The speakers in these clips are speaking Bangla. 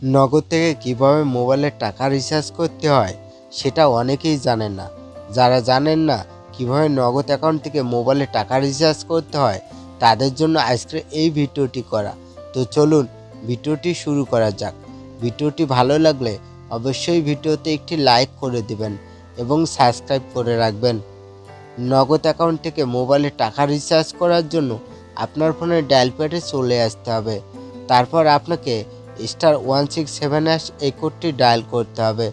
নগদ থেকে কিভাবে মোবাইলে টাকা রিচার্জ করতে হয় সেটা অনেকেই জানেন না। যারা জানেন না কিভাবে নগদ অ্যাকাউন্ট থেকে মোবাইলে টাকা রিচার্জ করতে হয় তাদের জন্য আজকের এই ভিডিওটি করা। তো চলুন ভিডিওটি শুরু করা যাক। ভিডিওটি ভালো লাগলে অবশ্যই ভিডিওতে একটি লাইক করে দিবেন এবং সাবস্ক্রাইব করে রাখবেন। নগদ অ্যাকাউন্ট থেকে মোবাইলে টাকা রিচার্জ করার জন্য আপনার ফোনের ডায়াল প্যাডে চলে আসতে হবে। তারপর আপনাকে *167# এই কোডটি ডায়াল করতে হবে।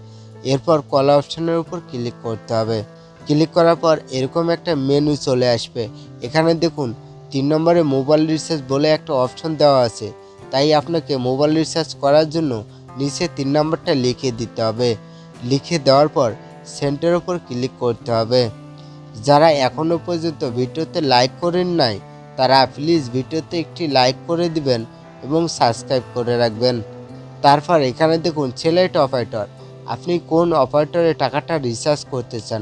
এরপর কল অপশনের উপর ক্লিক করতে হবে। ক্লিক করার পর এরকম একটা মেনু চলে আসবে। এখানে দেখুন 3 নম্বরে মোবাইল রিচার্জ বলে একটা অপশন দেওয়া আছে। তাই আপনাকে মোবাইল রিচার্জ করার জন্য নিচে 3 নম্বরটা লিখে দিতে হবে। লিখে দেওয়ার পর সেন্ডের উপর ক্লিক করতে হবে। যারা এখনও পর্যন্ত ভিডিওতে লাইক করেন নাই তারা প্লিজ ভিডিওতে একটি লাইক করে দিবেন এবং সাবস্ক্রাইব করে রাখবেন। তারপর এখানে দেখুন সিলেক্ট অপারেটর, আপনি কোন অপারেটরে টাকাটা রিচার্জ করতে চান।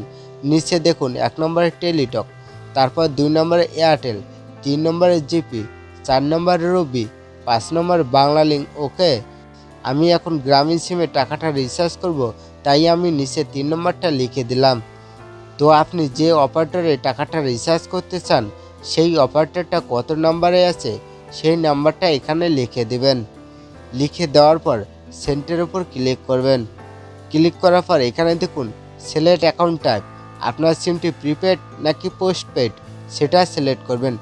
নিচে দেখুন 1 নম্বরে টেলিটক, তারপর 2 নম্বরে এয়ারটেল, 3 নম্বরে জিপি, 4 নম্বরে রবি, 5 নম্বরে বাংলালিংক। ওকে, আমি এখন গ্রামীণ সিমে টাকাটা রিচার্জ করব, তাই আমি নিচে 3 নম্বরটা লিখে দিলাম। তো আপনি যে অপারেটরে টাকাটা রিচার্জ করতে চান সেই অপারেটরটা কত নম্বরে আছে সেই নাম্বারটা এখানে লিখে দিবেন। লিখে দেওয়ার পর সেন্ডের উপর ক্লিক করবেন। ক্লিক করার পর এখানে দেখুন সিলেক্ট অ্যাকাউন্ট টাইপ, আপনার সিমটি প্রিপেড নাকি পোস্টপেড সেটা সিলেক্ট করবেন।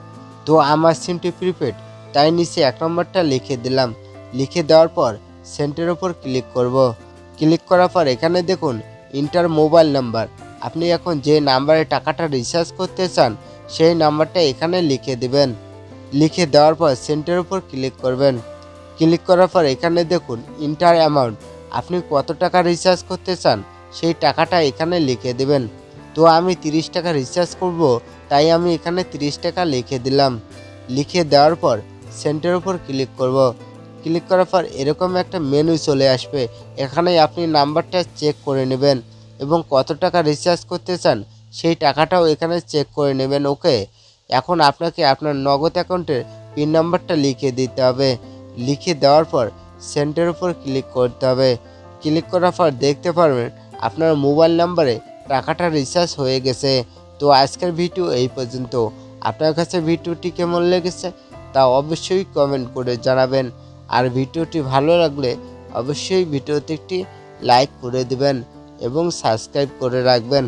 তো আমার সিমটি প্রিপেড, তাই নিচে 1 নম্বরটা লিখে দিলাম। লিখে দেওয়ার পর সেন্ডের উপর ক্লিক করব। ক্লিক করার পর এখানে দেখুন ইন্টার মোবাইল নাম্বার, আপনি এখন যে নাম্বারে টাকাটা রিচার্জ করতে চান সেই নাম্বারটা এখানে লিখে দিবেন। লিখে দেওয়ার পর সেন্ডের উপর ক্লিক করবেন। ক্লিক করার পর এখানে দেখুন ইন্টার অ্যামাউন্ট, আপনি কত টাকা রিচার্জ করতে চান সেই টাকাটা এখানে লিখে দেবেন। তো আমি 30 টাকা রিচার্জ করব, তাই আমি এখানে 30 টাকা লিখে দিলাম। লিখে দেওয়ার পর সেন্ডের উপর ক্লিক করব। ক্লিক করার পর এরকম একটা মেনু চলে আসবে। এখানে আপনি নাম্বারটা চেক করে নেবেন এবং কত টাকা রিচার্জ করতে চান সেই টাকাটাও এখানে চেক করে নেবেন। ওকে, এখন আপনাকে আপনার নগদ অ্যাকাউন্টের পিন নাম্বারটা লিখে দিতে হবে। লিখে দেওয়ার পর সেন্ডের উপর ক্লিক করতে হবে। ক্লিক করার পর দেখতে পারবেন আপনার মোবাইল নাম্বারে টাকাটা রিচার্জ হয়ে গেছে। তো আজকের ভিডিও এই পর্যন্ত। আপনার কাছে ভিডিওটি কেমন লেগেছে তা অবশ্যই কমেন্ট করে জানাবেন। আর ভিডিওটি ভালো লাগলে অবশ্যই ভিডিওতে একটি লাইক করে দিবেন এবং সাবস্ক্রাইব করে রাখবেন।